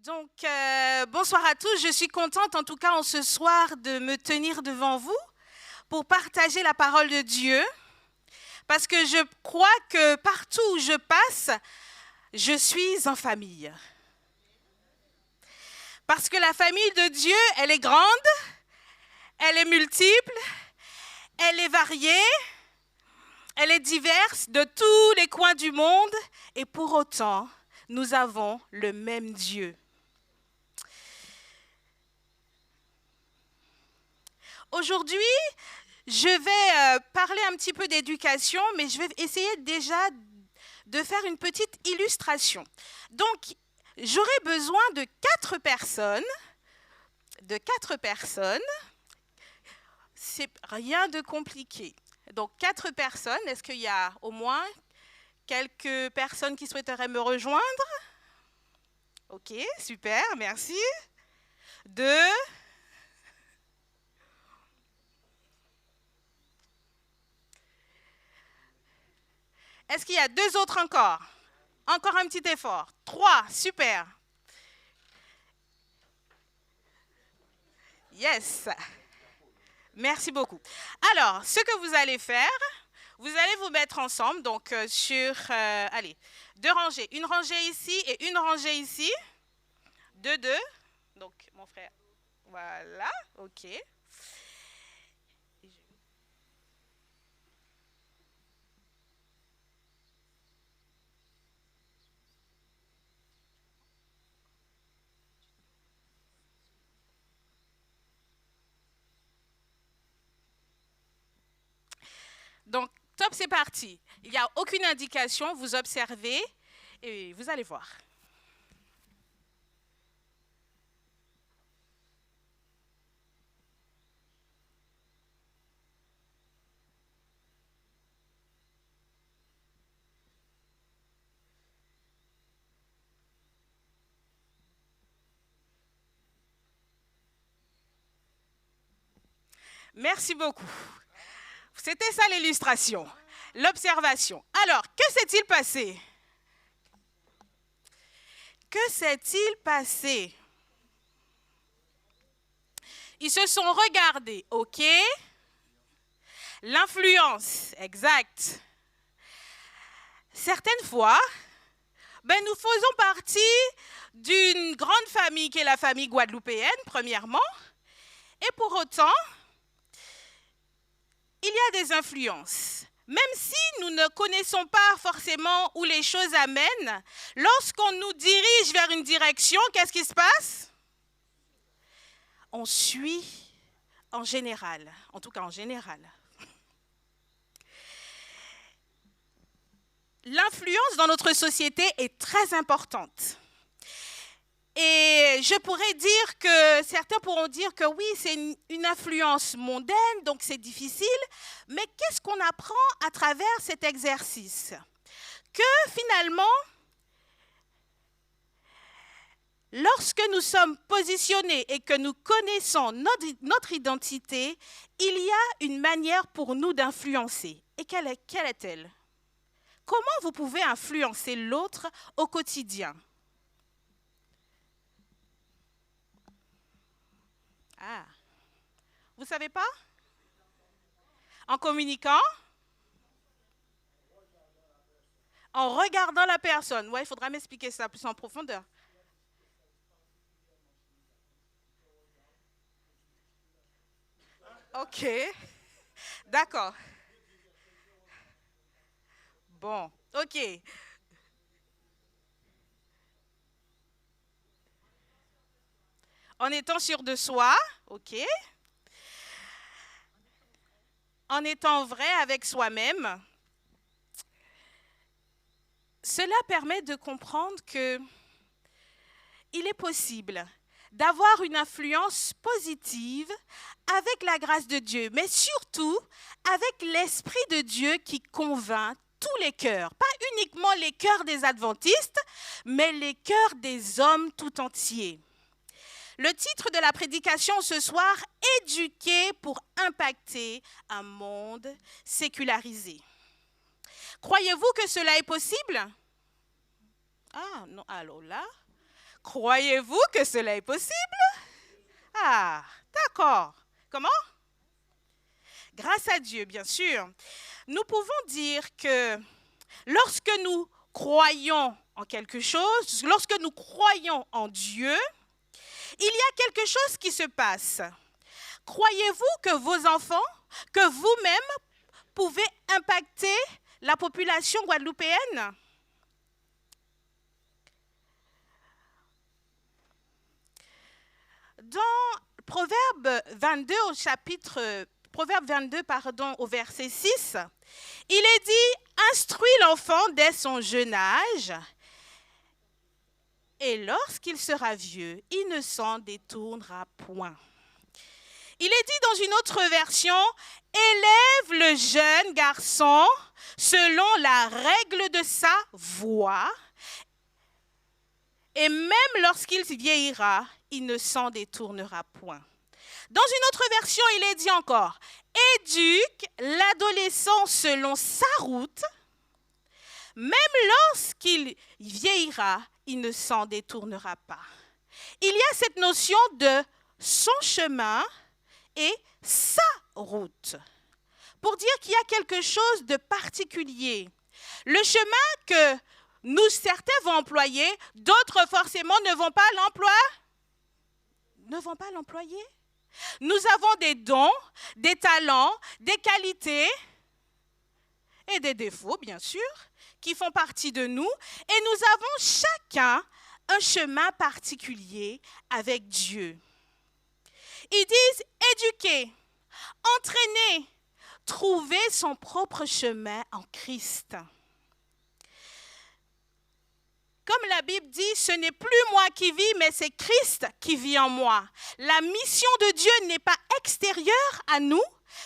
Donc, bonsoir à tous. Je suis contente, en tout cas, en ce soir, de me tenir devant vous pour partager la parole de Dieu. Parce que je crois que partout où je passe, je suis en famille. Parce que la famille de Dieu, elle est grande, elle est multiple, elle est variée, elle est diverse de tous les coins du monde. Et pour autant, nous avons le même Dieu. Aujourd'hui, je vais parler un petit peu d'éducation, mais je vais essayer déjà de faire une petite illustration. Donc, j'aurai besoin de 4 personnes. C'est rien de compliqué. Donc, 4 personnes. Est-ce qu'il y a au moins quelques personnes qui souhaiteraient me rejoindre? Ok, super, merci. 2. Est-ce qu'il y a 2 autres encore? Encore un petit effort. 3, super. Yes. Merci beaucoup. Alors, ce que vous allez faire, vous allez vous mettre ensemble, donc sur, allez, 2 rangées. Une rangée ici et une rangée ici. 2. Donc, mon frère, voilà, ok. Donc, top, c'est parti. Il n'y a aucune indication, vous observez et vous allez voir. Merci beaucoup. C'était ça l'illustration, l'observation. Alors, que s'est-il passé? Que s'est-il passé? Ils se sont regardés, ok? L'influence, exact. Certaines fois, nous faisons partie d'une grande famille qui est la famille guadeloupéenne, premièrement. Et pour autant, il y a des influences. Même si nous ne connaissons pas forcément où les choses amènent, lorsqu'on nous dirige vers une direction, qu'est-ce qui se passe? On suit en général, en tout cas en général. L'influence dans notre société est très importante. Et je pourrais dire que certains pourront dire que oui, c'est une influence mondaine, donc c'est difficile. Mais qu'est-ce qu'on apprend à travers cet exercice? Que finalement, lorsque nous sommes positionnés et que nous connaissons notre identité, il y a une manière pour nous d'influencer. Et quelle est-elle? Comment vous pouvez influencer l'autre au quotidien? Ah, vous ne savez pas? En communiquant? En regardant la personne. Ouais, il faudra m'expliquer ça plus en profondeur. Ok, d'accord. Bon, ok. En étant sûr de soi, ok. En étant vrai avec soi-même, cela permet de comprendre que il est possible d'avoir une influence positive avec la grâce de Dieu, mais surtout avec l'Esprit de Dieu qui convainc tous les cœurs, pas uniquement les cœurs des adventistes, mais les cœurs des hommes tout entiers. Le titre de la prédication ce soir, Éduquer pour impacter un monde sécularisé. Croyez-vous que cela est possible? Ah non, alors là, Croyez-vous que cela est possible? Ah, d'accord. Comment? Grâce à Dieu, bien sûr. Nous pouvons dire que lorsque nous croyons en quelque chose, lorsque nous croyons en Dieu, il y a quelque chose qui se passe. Croyez-vous que vos enfants, que vous-même, pouvez impacter la population guadeloupéenne? Dans Proverbe 22 au verset 6, il est dit « Instruis l'enfant dès son jeune âge, et lorsqu'il sera vieux, il ne s'en détournera point. » Il est dit dans une autre version « Élève le jeune garçon selon la règle de sa voix, et même lorsqu'il vieillira, il ne s'en détournera point. » Dans une autre version, il est dit encore « Éduque l'adolescent selon sa route, même lorsqu'il vieillira, il ne s'en détournera pas. » Il y a cette notion de son chemin et sa route, pour dire qu'il y a quelque chose de particulier. Le chemin que nous, certains vont employer, d'autres forcément ne vont pas l'employer. Nous avons des dons, des talents, des qualités et des défauts, bien sûr, qui font partie de nous. Et nous avons chacun un chemin particulier avec Dieu. Ils disent éduquer, entraîner, trouver son propre chemin en Christ. Comme la Bible dit, ce n'est plus moi qui vis, mais c'est Christ qui vit en moi. La mission de Dieu n'est pas extérieure à nous,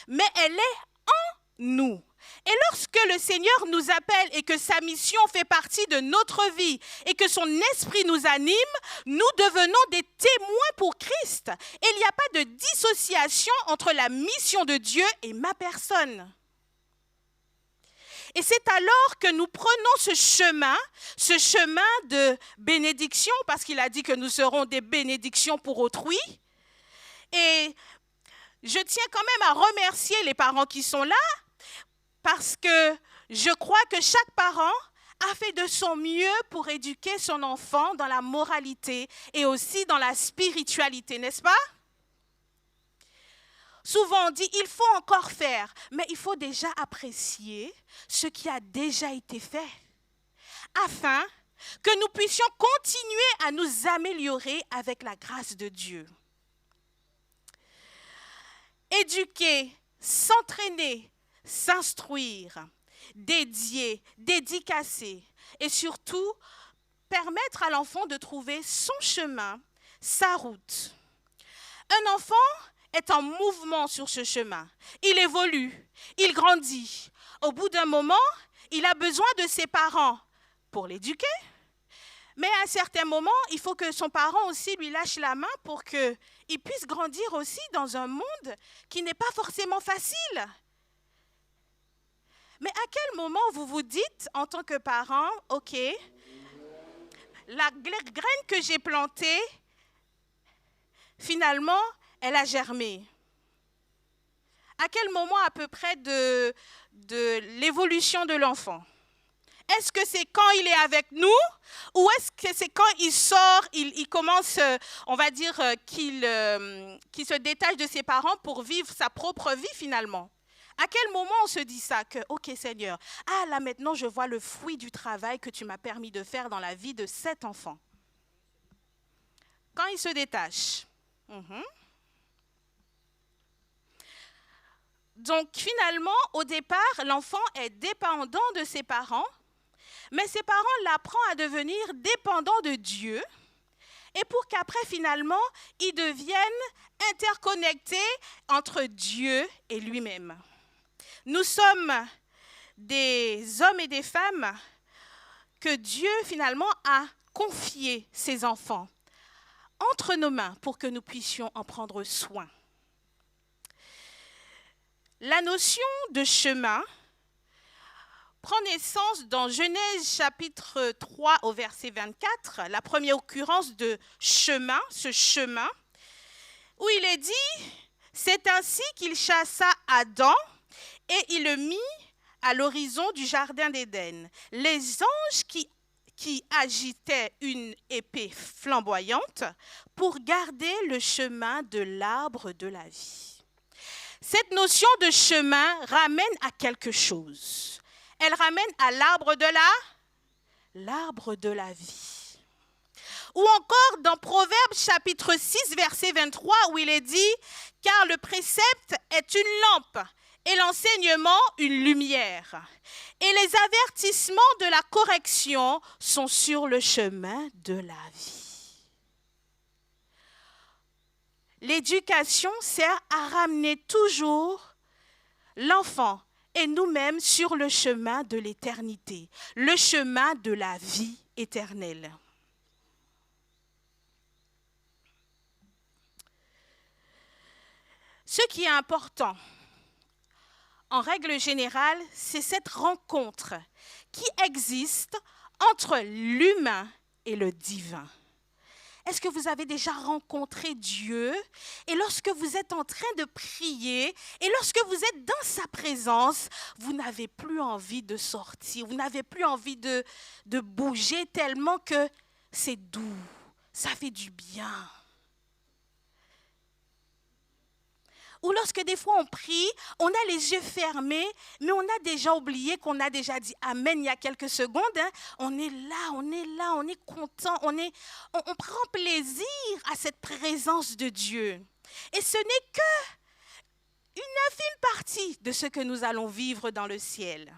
mais elle est en nous. Et lorsque le Seigneur nous appelle et que sa mission fait partie de notre vie et que son esprit nous anime, nous devenons des témoins pour Christ. Et il n'y a pas de dissociation entre la mission de Dieu et ma personne. Et c'est alors que nous prenons ce chemin de bénédiction, parce qu'il a dit que nous serons des bénédictions pour autrui. Et je tiens quand même à remercier les parents qui sont là, parce que je crois que chaque parent a fait de son mieux pour éduquer son enfant dans la moralité et aussi dans la spiritualité, n'est-ce pas? Souvent on dit, il faut encore faire, mais il faut déjà apprécier ce qui a déjà été fait, afin que nous puissions continuer à nous améliorer avec la grâce de Dieu. Éduquer, s'entraîner, s'instruire, dédier, dédicacer et surtout permettre à l'enfant de trouver son chemin, sa route. Un enfant est en mouvement sur ce chemin. Il évolue, il grandit. Au bout d'un moment, il a besoin de ses parents pour l'éduquer. Mais à un certain moment, il faut que son parent aussi lui lâche la main pour qu'il puisse grandir aussi dans un monde qui n'est pas forcément facile. Mais à quel moment vous vous dites, en tant que parent, ok, la graine que j'ai plantée, finalement, elle a germé. À quel moment à peu près de l'évolution de l'enfant? Est-ce que c'est quand il est avec nous ou est-ce que c'est quand il sort, il commence, on va dire, qu'il se détache de ses parents pour vivre sa propre vie finalement? À quel moment on se dit ça, que, ok Seigneur, ah là maintenant je vois le fruit du travail que tu m'as permis de faire dans la vie de cet enfant. Quand il se détache. Donc finalement, au départ, l'enfant est dépendant de ses parents, mais ses parents l'apprennent à devenir dépendant de Dieu, et pour qu'après finalement, ils deviennent interconnectés entre Dieu et lui-même. Nous sommes des hommes et des femmes que Dieu finalement a confié ses enfants entre nos mains pour que nous puissions en prendre soin. La notion de chemin prend naissance dans Genèse chapitre 3 au verset 24, la première occurrence de chemin, ce chemin, où il est dit, c'est ainsi qu'il chassa Adam et il le mit à l'horizon du jardin d'Éden. Les anges qui agitaient une épée flamboyante pour garder le chemin de l'arbre de la vie. Cette notion de chemin ramène à quelque chose. Elle ramène à l'arbre de la vie. Ou encore dans Proverbes chapitre 6, verset 23, où il est dit « Car le précepte est une lampe et l'enseignement une lumière. Et les avertissements de la correction sont sur le chemin de la vie. » L'éducation sert à ramener toujours l'enfant et nous-mêmes sur le chemin de l'éternité, le chemin de la vie éternelle. Ce qui est important, en règle générale, c'est cette rencontre qui existe entre l'humain et le divin. Est-ce que vous avez déjà rencontré Dieu et lorsque vous êtes en train de prier et lorsque vous êtes dans sa présence, vous n'avez plus envie de sortir, vous n'avez plus envie de bouger tellement que c'est doux, ça fait du bien. Ou lorsque des fois on prie, on a les yeux fermés, mais on a déjà oublié qu'on a déjà dit Amen il y a quelques secondes. Hein. On est là, on est content, on prend plaisir à cette présence de Dieu. Et ce n'est qu'une infime partie de ce que nous allons vivre dans le ciel.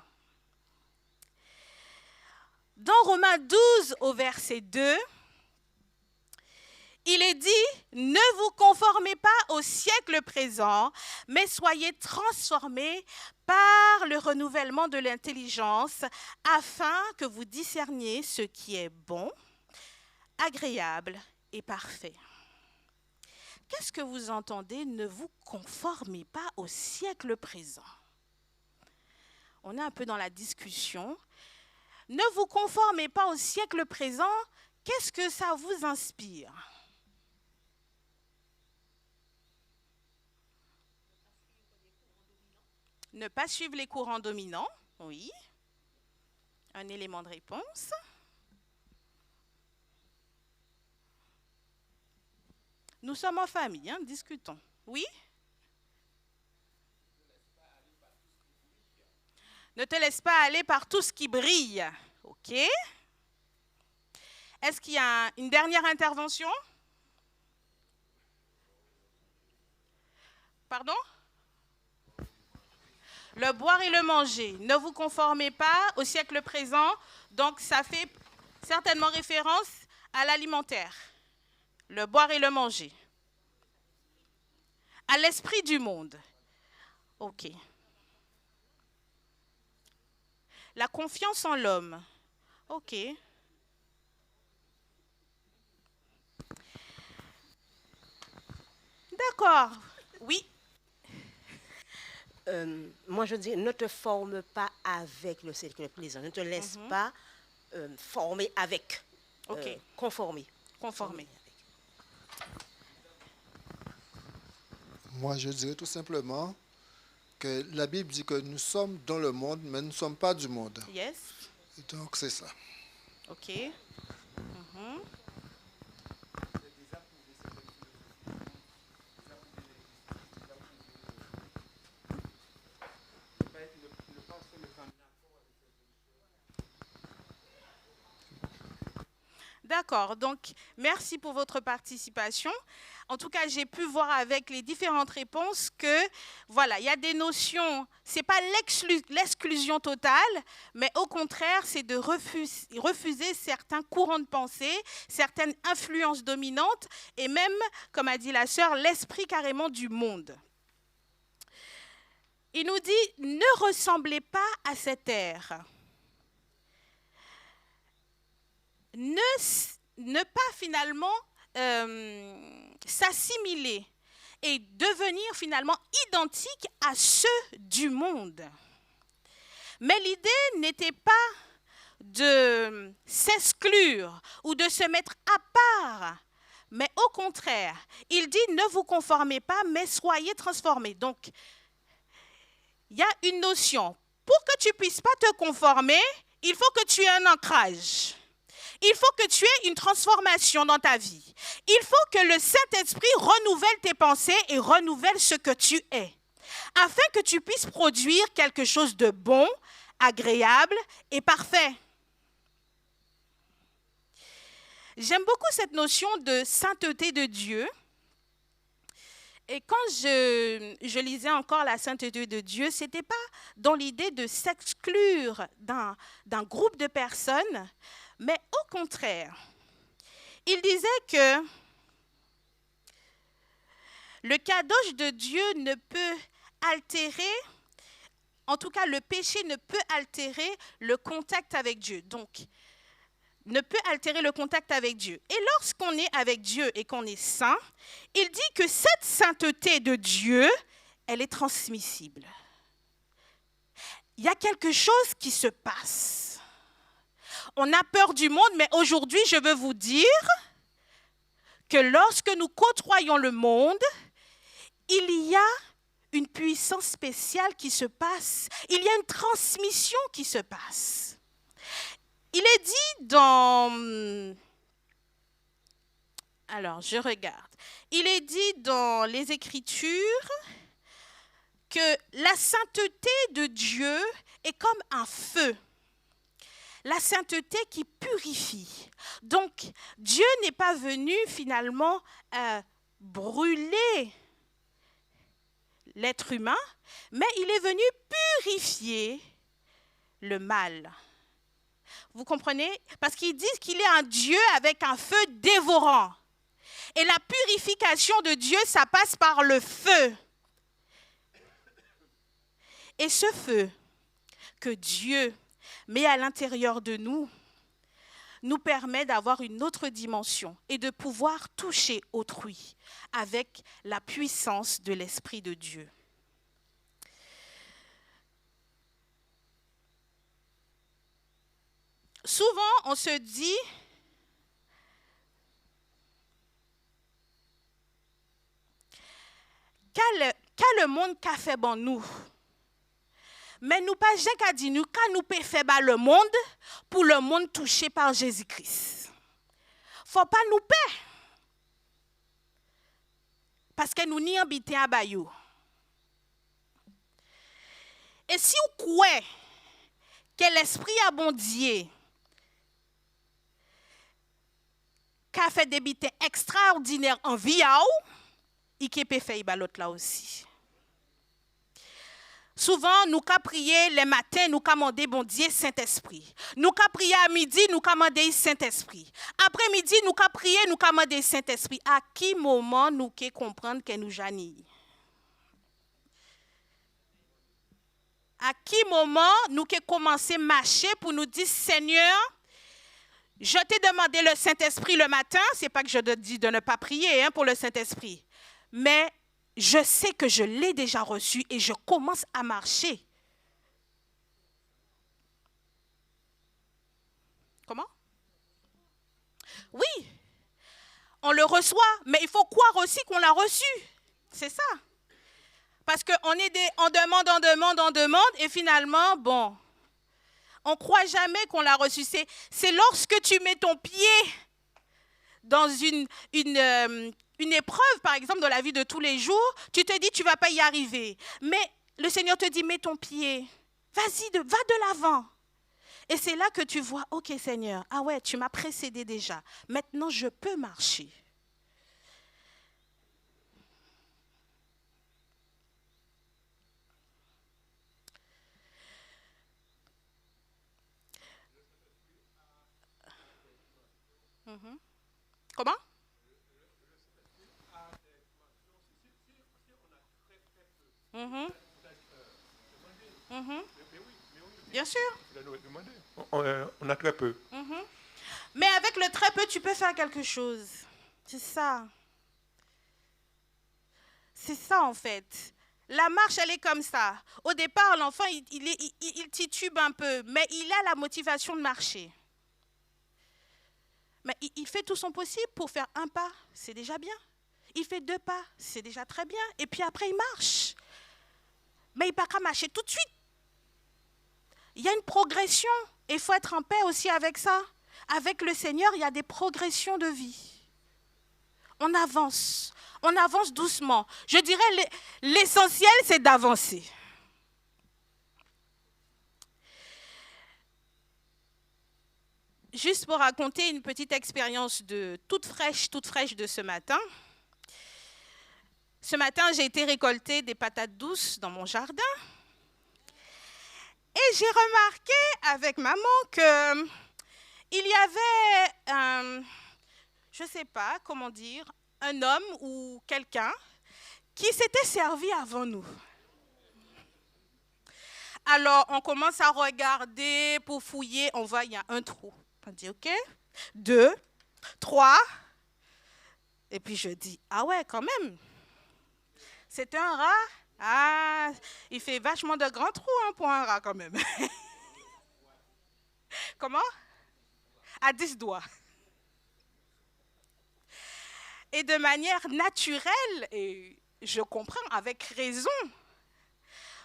Dans Romains 12 au verset 2, il est dit, ne vous conformez pas au siècle présent, mais soyez transformés par le renouvellement de l'intelligence, afin que vous discerniez ce qui est bon, agréable et parfait. Qu'est-ce que vous entendez? Ne vous conformez pas au siècle présent. On est un peu dans la discussion. Ne vous conformez pas au siècle présent. Qu'est-ce que ça vous inspire? Ne pas suivre les courants dominants, oui. Un élément de réponse. Nous sommes en famille, hein, discutons. Oui? Ne te laisse pas aller par tout ce qui brille. OK. Est-ce qu'il y a une dernière intervention? Pardon? Le boire et le manger. Ne vous conformez pas au siècle présent. Donc, ça fait certainement référence à l'alimentaire. Le boire et le manger. À l'esprit du monde. OK. La confiance en l'homme. OK. D'accord. Oui. Moi, je dis, ne te forme pas avec le siècle présent. Ne te laisse pas former avec. Conformer. Conformer. Moi, je dirais tout simplement que la Bible dit que nous sommes dans le monde, mais nous ne sommes pas du monde. Yes. Et donc, c'est ça. OK. D'accord, donc merci pour votre participation. En tout cas, j'ai pu voir avec les différentes réponses que, voilà, il y a des notions, ce n'est pas l'exclusion totale, mais au contraire, c'est de refuser certains courants de pensée, certaines influences dominantes, et même, comme a dit la sœur, l'esprit carrément du monde. Il nous dit, ne ressemblez pas à cette ère. Ne pas finalement s'assimiler et devenir finalement identique à ceux du monde. Mais l'idée n'était pas de s'exclure ou de se mettre à part. Mais au contraire, il dit ne vous conformez pas, mais soyez transformés. Donc, il y a une notion. Pour que tu ne puisses pas te conformer, il faut que tu aies un ancrage. Il faut que tu aies une transformation dans ta vie. Il faut que le Saint-Esprit renouvelle tes pensées et renouvelle ce que tu es, afin que tu puisses produire quelque chose de bon, agréable et parfait. J'aime beaucoup cette notion de sainteté de Dieu. Et quand je lisais encore la sainteté de Dieu, ce n'était pas dans l'idée de s'exclure d'un groupe de personnes, mais au contraire, il disait que le kadosh de Dieu ne peut altérer, en tout cas le péché ne peut altérer le contact avec Dieu. Donc, ne peut altérer le contact avec Dieu. Et lorsqu'on est avec Dieu et qu'on est saint, il dit que cette sainteté de Dieu, elle est transmissible. Il y a quelque chose qui se passe. On a peur du monde, mais aujourd'hui, je veux vous dire que lorsque nous côtoyons le monde, il y a une puissance spéciale qui se passe. Il y a une transmission qui se passe. Il est dit dans... Alors, je regarde. Il est dit dans les Écritures que la sainteté de Dieu est comme un feu. La sainteté qui purifie. Donc, Dieu n'est pas venu finalement brûler l'être humain, mais il est venu purifier le mal. Vous comprenez? Parce qu'ils disent qu'il est un Dieu avec un feu dévorant. Et la purification de Dieu, ça passe par le feu. Et ce feu que Dieu met à l'intérieur de nous, nous permet d'avoir une autre dimension et de pouvoir toucher autrui avec la puissance de l'Esprit de Dieu. Souvent, on se dit, qu'a le monde qu'a fait bon nous. Mais nous pas j'ai qu'à dire nous quand nous peut faire le monde pour le monde touché par Jésus-Christ. Faut pas nous paix. Parce que nous n'y habitons à Bayou. Et si vous croyez que l'esprit abondier qu'a fait des bitins extraordinaires en vie, il peut faire l'autre là aussi. Souvent, nous qu'à prier les matins, nous qu'à demander bon Dieu Saint-Esprit. Nous qu'à prier à midi, nous qu'à demander Saint-Esprit. Après-midi, nous qu'à prier, nous qu'à demander Saint-Esprit. À qui moment nous qu'à comprendre que nous janille? À qui moment nous qu'à commencer à marcher pour nous dire Seigneur, je t'ai demandé le Saint-Esprit le matin, c'est pas que je te dis de ne pas prier pour le Saint-Esprit, mais je sais que je l'ai déjà reçu et je commence à marcher. Comment? Oui, on le reçoit, mais il faut croire aussi qu'on l'a reçu. C'est ça. Parce qu'on demande, et finalement, bon, on ne croit jamais qu'on l'a reçu. C'est lorsque tu mets ton pied dans une épreuve, par exemple, dans la vie de tous les jours, tu te dis, tu ne vas pas y arriver. Mais le Seigneur te dit, mets ton pied, vas-y, va de l'avant. Et c'est là que tu vois, ok Seigneur, ah ouais, tu m'as précédé déjà. Maintenant, je peux marcher. Comment? Bien sûr. On a très peu. Mais avec le très peu, tu peux faire quelque chose. C'est ça. C'est ça en fait. La marche, elle est comme ça. Au départ, l'enfant, il titube un peu, mais il a la motivation de marcher. Mais il fait tout son possible pour faire un pas, c'est déjà bien. Il fait 2 pas, c'est déjà très bien. Et puis après, il marche. Mais il ne peut pas marcher tout de suite. Il y a une progression. Et il faut être en paix aussi avec ça. Avec le Seigneur, il y a des progressions de vie. On avance doucement. Je dirais l'essentiel, c'est d'avancer. Juste pour raconter une petite expérience toute fraîche de ce matin. Ce matin, j'ai été récolter des patates douces dans mon jardin. Et j'ai remarqué avec maman qu'il y avait, je ne sais pas comment dire, un homme ou quelqu'un qui s'était servi avant nous. Alors, on commence à regarder pour fouiller. On voit, il y a un trou. On dit, OK, 2, 3. Et puis je dis, ah ouais, quand même. C'est un rat. Ah, il fait vachement de grands trous pour un rat quand même. Comment? À 10 doigts. Et de manière naturelle, et je comprends avec raison.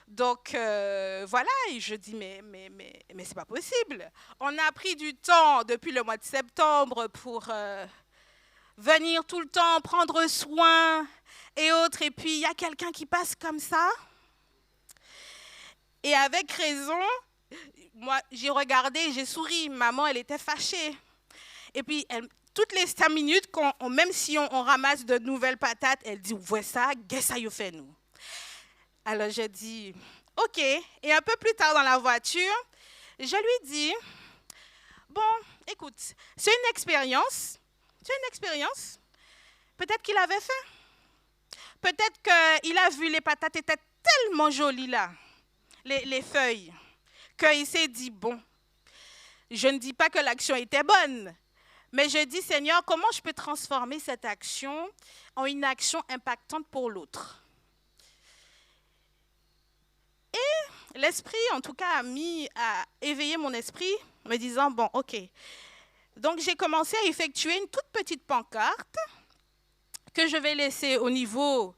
Donc voilà, et je dis, mais c'est pas possible. On a pris du temps depuis le mois de septembre pour venir tout le temps, prendre soin et autres. Et puis, il y a quelqu'un qui passe comme ça. Et avec raison, moi, j'ai regardé, j'ai souri. Maman, elle était fâchée. Et puis, toutes les 5 minutes, même si on ramasse de nouvelles patates, elle dit, ouais ça, qu'est-ce que ça y fait nous? Alors, je dis, OK. Et un peu plus tard dans la voiture, je lui dis, bon, écoute, c'est une expérience. Peut-être qu'il avait faim. Peut-être qu'il a vu les patates étaient tellement jolies là, les feuilles, qu'il s'est dit, bon, je ne dis pas que l'action était bonne, mais je dis, Seigneur, comment je peux transformer cette action en une action impactante pour l'autre? Et l'esprit, en tout cas, a éveillé mon esprit, me disant, bon, OK. Donc, j'ai commencé à effectuer une toute petite pancarte que je vais laisser au niveau,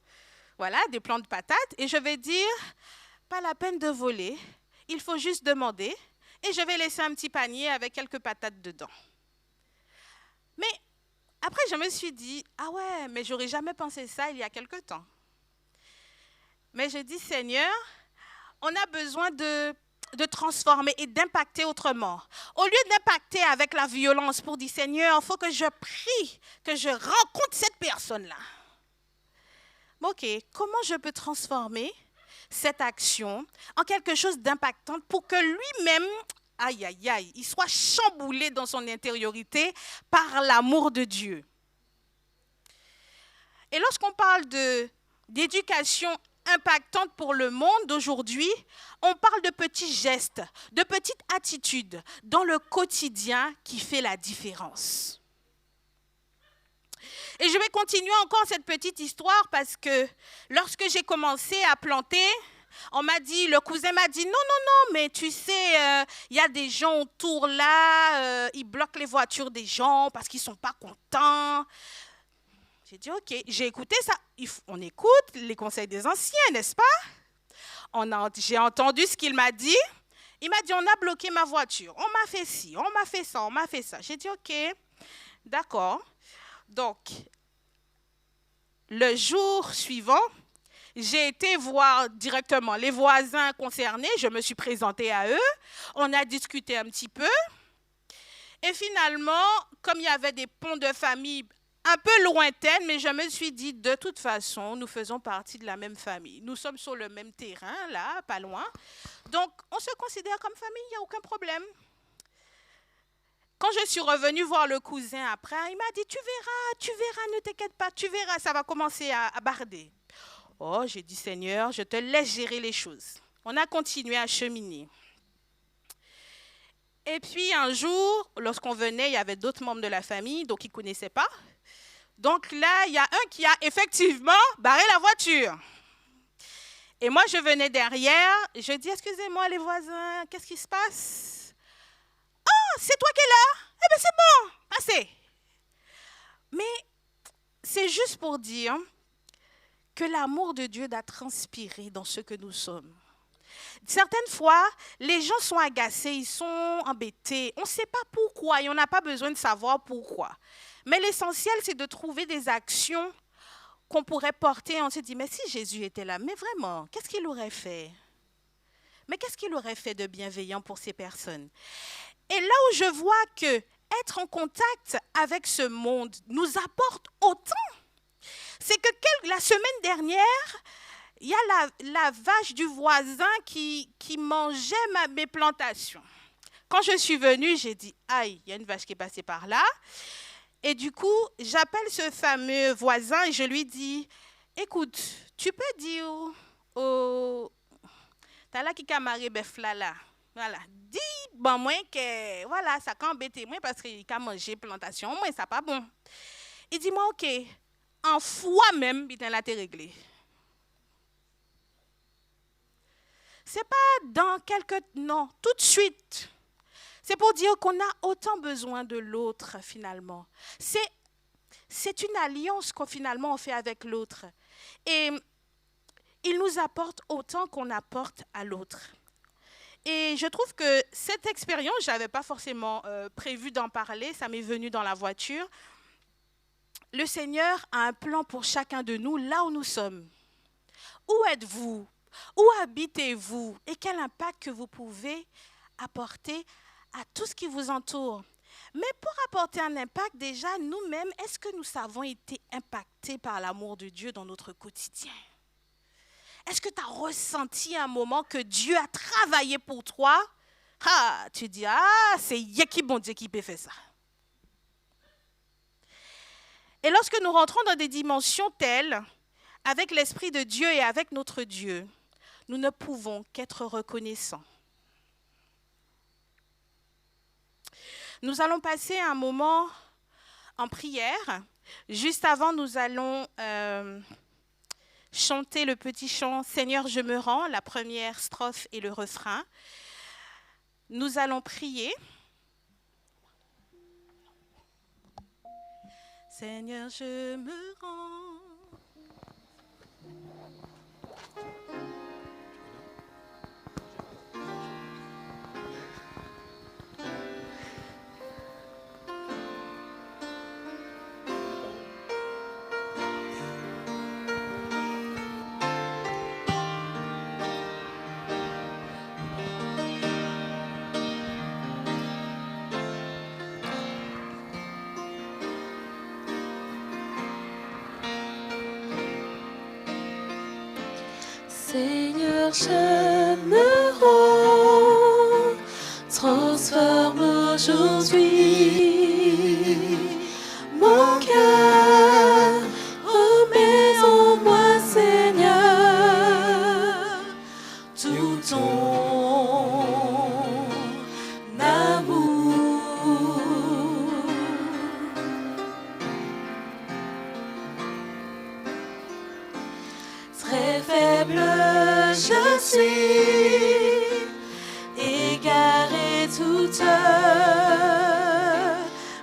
voilà, des plants de patates. Et je vais dire, pas la peine de voler, il faut juste demander. Et je vais laisser un petit panier avec quelques patates dedans. Mais après, je me suis dit, ah ouais, mais j'aurais jamais pensé ça il y a quelque temps. Mais je dis, Seigneur, on a besoin de transformer et d'impacter autrement. Au lieu d'impacter avec la violence pour dire, Seigneur, il faut que je prie, que je rencontre cette personne-là. OK, comment je peux transformer cette action en quelque chose d'impactant pour que lui-même, aïe, aïe, aïe, il soit chamboulé dans son intériorité par l'amour de Dieu. Et lorsqu'on parle d'éducation impactante pour le monde d'aujourd'hui, on parle de petits gestes, de petites attitudes dans le quotidien qui fait la différence. Et je vais continuer encore cette petite histoire parce que lorsque j'ai commencé à planter, le cousin m'a dit, non, mais tu sais, il y a des gens autour là, ils bloquent les voitures des gens parce qu'ils ne sont pas contents. J'ai dit, OK, j'ai écouté ça. On écoute les conseils des anciens, n'est-ce pas? J'ai entendu ce qu'il m'a dit. Il m'a dit, on a bloqué ma voiture. On m'a fait ci, on m'a fait ça, on m'a fait ça. J'ai dit, OK, d'accord. Donc, le jour suivant, j'ai été voir directement les voisins concernés. Je me suis présentée à eux. On a discuté un petit peu. Et finalement, comme il y avait des ponts de famille un peu lointaine, mais je me suis dit, de toute façon, nous faisons partie de la même famille. Nous sommes sur le même terrain, là, pas loin. Donc, on se considère comme famille, il n'y a aucun problème. Quand je suis revenue voir le cousin après, il m'a dit, tu verras, ne t'inquiète pas, tu verras, ça va commencer à barder. Oh, j'ai dit, Seigneur, je te laisse gérer les choses. On a continué à cheminer. Et puis, un jour, lorsqu'on venait, il y avait d'autres membres de la famille, donc ils ne connaissaient pas. Donc là, il y a un qui a effectivement barré la voiture. Et moi, je venais derrière, je dis, excusez-moi les voisins, qu'est-ce qui se passe? Ah, c'est toi qui es là? Eh bien, c'est bon, passez. Mais c'est juste pour dire que l'amour de Dieu doit transpirer dans ce que nous sommes. Certaines fois, les gens sont agacés, ils sont embêtés. On ne sait pas pourquoi et on n'a pas besoin de savoir pourquoi. Mais l'essentiel, c'est de trouver des actions qu'on pourrait porter. On se dit, mais si Jésus était là, mais vraiment, qu'est-ce qu'il aurait fait? Mais qu'est-ce qu'il aurait fait de bienveillant pour ces personnes? Et là où je vois que être en contact avec ce monde nous apporte autant, c'est que la semaine dernière, il y a la vache du voisin qui mangeait mes plantations. Quand je suis venue, j'ai dit, aïe, il y a une vache qui est passée par là. Et du coup, j'appelle ce fameux voisin et je lui dis, écoute, tu peux dire au... T'as là qui a marré bœuf là. Voilà. Dis, bon, moi, que voilà, ça a embêté moi parce qu'il a mangé plantation. Moi, ça pas bon. Il dit, moi, ok, en fois même, il a été réglé. C'est pas dans quelques... Non, tout de suite. C'est pour dire qu'on a autant besoin de l'autre, finalement. C'est une alliance qu'on finalement on fait avec l'autre. Et il nous apporte autant qu'on apporte à l'autre. Et je trouve que cette expérience, je n'avais pas forcément prévu d'en parler, ça m'est venu dans la voiture. Le Seigneur a un plan pour chacun de nous, là où nous sommes. Où êtes-vous? Où habitez-vous? Et quel impact que vous pouvez apporter à tout ce qui vous entoure? Mais pour apporter un impact, déjà, nous-mêmes, est-ce que nous avons été impactés par l'amour de Dieu dans notre quotidien? Est-ce que tu as ressenti un moment que Dieu a travaillé pour toi? Ah, tu dis, ah, c'est Yeki bon Dieu qui peut faire ça. Et lorsque nous rentrons dans des dimensions telles, avec l'Esprit de Dieu et avec notre Dieu, nous ne pouvons qu'être reconnaissants. Nous allons passer un moment en prière. Juste avant, nous allons chanter le petit chant « Seigneur, je me rends », la première strophe et le refrain. Nous allons prier. Seigneur, je me rends. Seigneur, je me rends, transforme aujourd'hui mon cœur, remets en moi, Seigneur, tout ton amour. Très faible je suis, égarée toute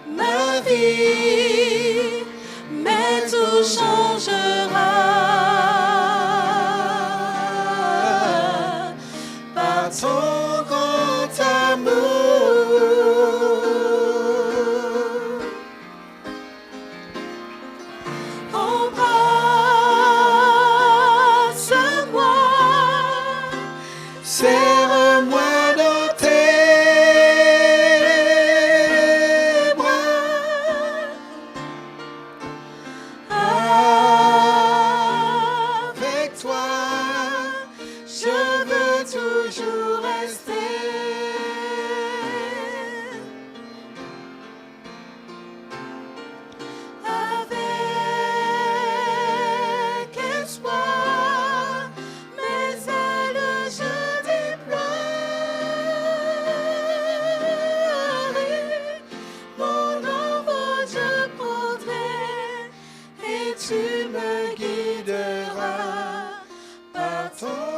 ma vie, mais tout changera par ton grand amour. Serre-moi dans tes bras. Avec toi, je veux toujours rester. Avec espoir, mes ailes je mon envol je prendrai et tu me guideras par ton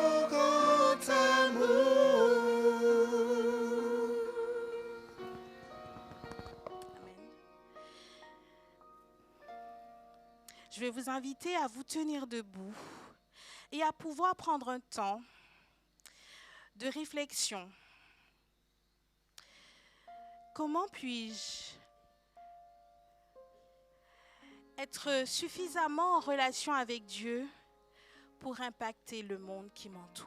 Je vais vous inviter à vous tenir debout et à pouvoir prendre un temps de réflexion. Comment puis-je être suffisamment en relation avec Dieu pour impacter le monde qui m'entoure?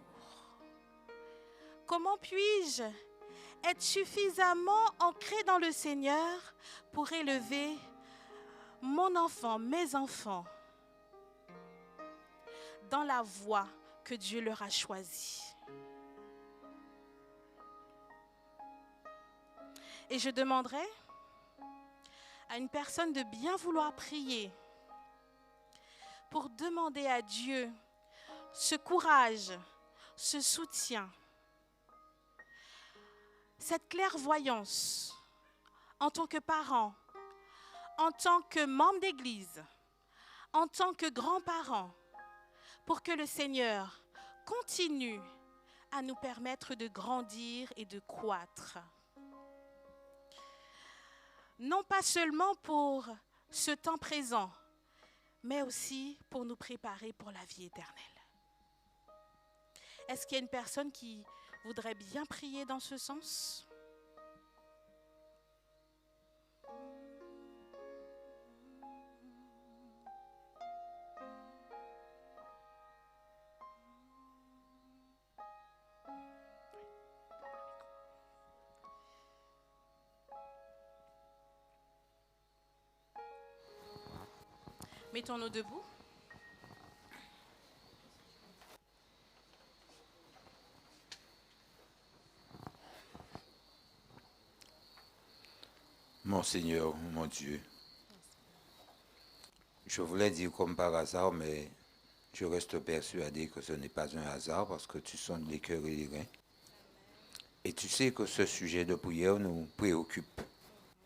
Comment puis-je être suffisamment ancré dans le Seigneur pour élever mon enfant, mes enfants, dans la voie que Dieu leur a choisie? Et je demanderai à une personne de bien vouloir prier pour demander à Dieu ce courage, ce soutien, cette clairvoyance en tant que parent, en tant que membre d'église, en tant que grands-parents, pour que le Seigneur continue à nous permettre de grandir et de croître. Non pas seulement pour ce temps présent, mais aussi pour nous préparer pour la vie éternelle. Est-ce qu'il y a une personne qui voudrait bien prier dans ce sens? Mettons-nous debout. Mon Seigneur, mon Dieu, je voulais dire comme par hasard, mais je reste persuadé que ce n'est pas un hasard parce que tu sondes les cœurs et les reins. Et tu sais que ce sujet de prière nous préoccupe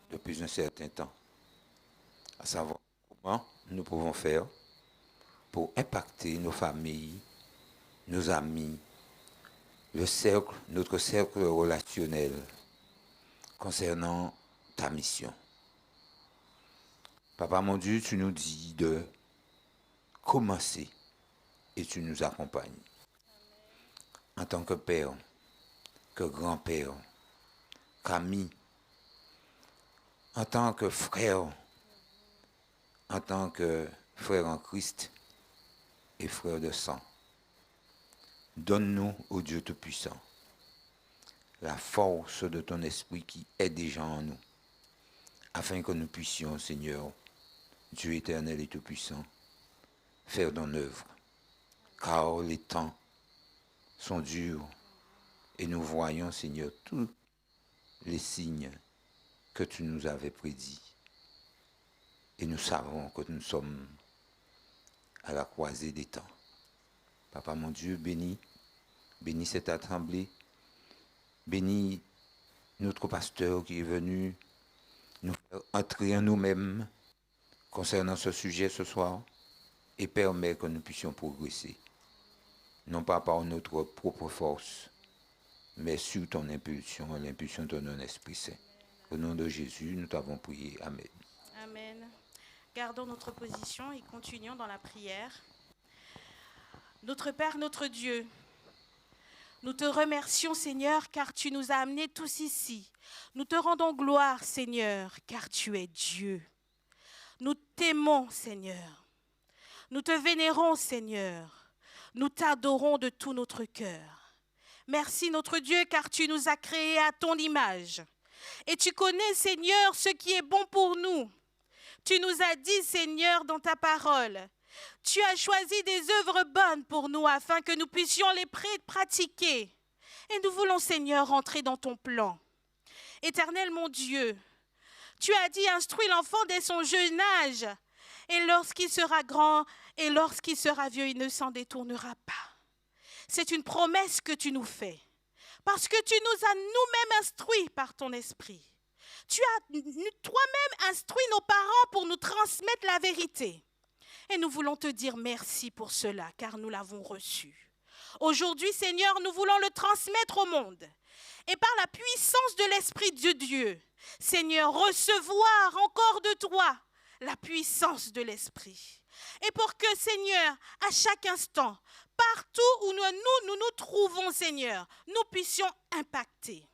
depuis un certain temps, à savoir comment nous pouvons faire pour impacter nos familles, nos amis, notre cercle relationnel concernant ta mission. Papa mon Dieu, tu nous dis de commencer et tu nous accompagnes. En tant que père, que grand-père, qu'ami, en tant que frère, en tant que frère en Christ et frère de sang. Donne-nous, ô Dieu Tout-Puissant, la force de ton esprit qui est déjà en nous, afin que nous puissions, Seigneur, Dieu éternel et Tout-Puissant, faire ton œuvre. Car les temps sont durs et nous voyons, Seigneur, tous les signes que tu nous avais prédits. Et nous savons que nous sommes à la croisée des temps. Papa mon Dieu, bénis cette assemblée, bénis notre pasteur qui est venu nous faire entrer en nous-mêmes concernant ce sujet ce soir et permet que nous puissions progresser, non pas par notre propre force, mais sous ton impulsion, l'impulsion de ton Esprit Saint. Au nom de Jésus, nous t'avons prié. Amen. Amen. Gardons notre position et continuons dans la prière. Notre Père, notre Dieu, nous te remercions, Seigneur, car tu nous as amenés tous ici. Nous te rendons gloire, Seigneur, car tu es Dieu. Nous t'aimons, Seigneur. Nous te vénérons, Seigneur. Nous t'adorons de tout notre cœur. Merci, notre Dieu, car tu nous as créés à ton image. Et tu connais, Seigneur, ce qui est bon pour nous. Tu nous as dit, Seigneur, dans ta parole, tu as choisi des œuvres bonnes pour nous afin que nous puissions les pratiquer. Et nous voulons, Seigneur, entrer dans ton plan. Éternel, mon Dieu, tu as dit, instruis l'enfant dès son jeune âge. Et lorsqu'il sera grand et lorsqu'il sera vieux, il ne s'en détournera pas. C'est une promesse que tu nous fais. Parce que tu nous as nous-mêmes instruits par ton esprit. Tu as toi-même instruit nos parents pour nous transmettre la vérité. Et nous voulons te dire merci pour cela, car nous l'avons reçu. Aujourd'hui, Seigneur, nous voulons le transmettre au monde. Et par la puissance de l'Esprit de Dieu, Seigneur, recevoir encore de toi la puissance de l'Esprit. Et pour que, Seigneur, à chaque instant, partout où nous trouvons, Seigneur, nous puissions impacter.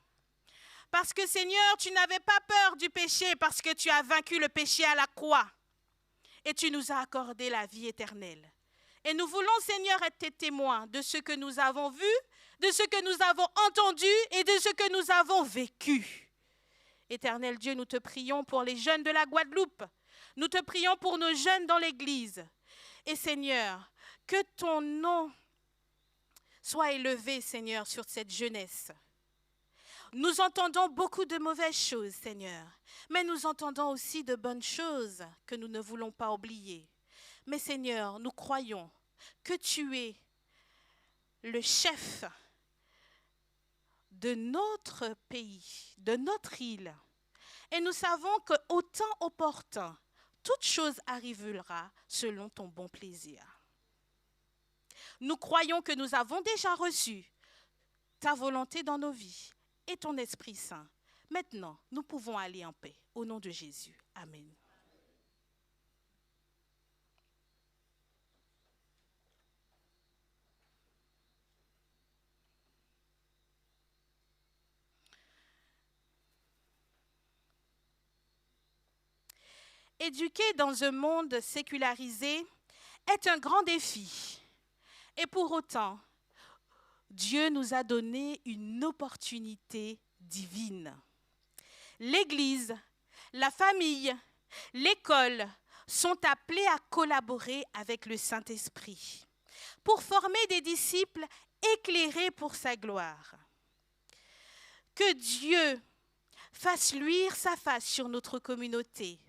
Parce que, Seigneur, tu n'avais pas peur du péché parce que tu as vaincu le péché à la croix. Et tu nous as accordé la vie éternelle. Et nous voulons, Seigneur, être tes témoins de ce que nous avons vu, de ce que nous avons entendu et de ce que nous avons vécu. Éternel Dieu, nous te prions pour les jeunes de la Guadeloupe. Nous te prions pour nos jeunes dans l'Église. Et Seigneur, que ton nom soit élevé, Seigneur, sur cette jeunesse. Nous entendons beaucoup de mauvaises choses, Seigneur, mais nous entendons aussi de bonnes choses que nous ne voulons pas oublier. Mais Seigneur, nous croyons que tu es le chef de notre pays, de notre île. Et nous savons qu'au temps opportun, toute chose arrivera selon ton bon plaisir. Nous croyons que nous avons déjà reçu ta volonté dans nos vies et ton Esprit Saint. Maintenant, nous pouvons aller en paix. Au nom de Jésus. Amen. Éduquer dans un monde sécularisé est un grand défi. Et pour autant, Dieu nous a donné une opportunité divine. L'Église, la famille, l'école sont appelés à collaborer avec le Saint-Esprit pour former des disciples éclairés pour sa gloire. Que Dieu fasse luire sa face sur notre communauté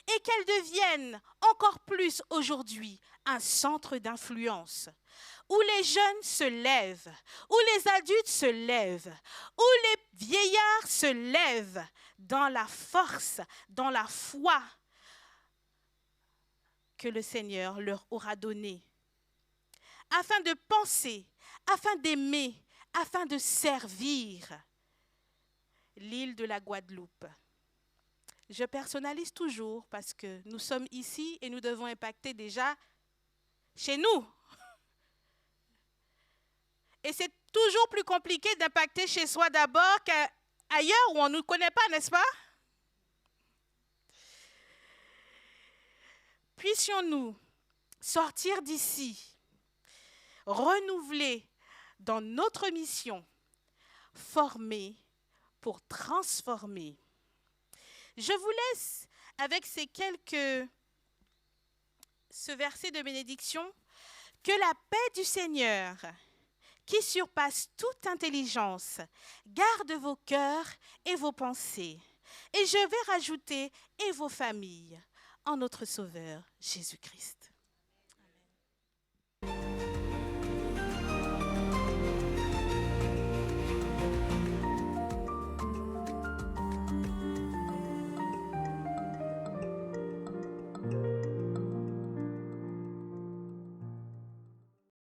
et qu'elle devienne encore plus aujourd'hui un centre d'influence où les jeunes se lèvent, où les adultes se lèvent, où les vieillards se lèvent dans la force, dans la foi que le Seigneur leur aura donnée, afin de penser, afin d'aimer, afin de servir l'île de la Guadeloupe. Je personnalise toujours parce que nous sommes ici et nous devons impacter déjà chez nous. Et c'est toujours plus compliqué d'impacter chez soi d'abord qu'ailleurs où on ne nous connaît pas, n'est-ce pas? Puissions-nous sortir d'ici, renouvelés dans notre mission, formés pour transformer. Je vous laisse avec ce verset de bénédiction. Que la paix du Seigneur, qui surpasse toute intelligence, garde vos cœurs et vos pensées. Et je vais rajouter et vos familles en notre Sauveur Jésus-Christ.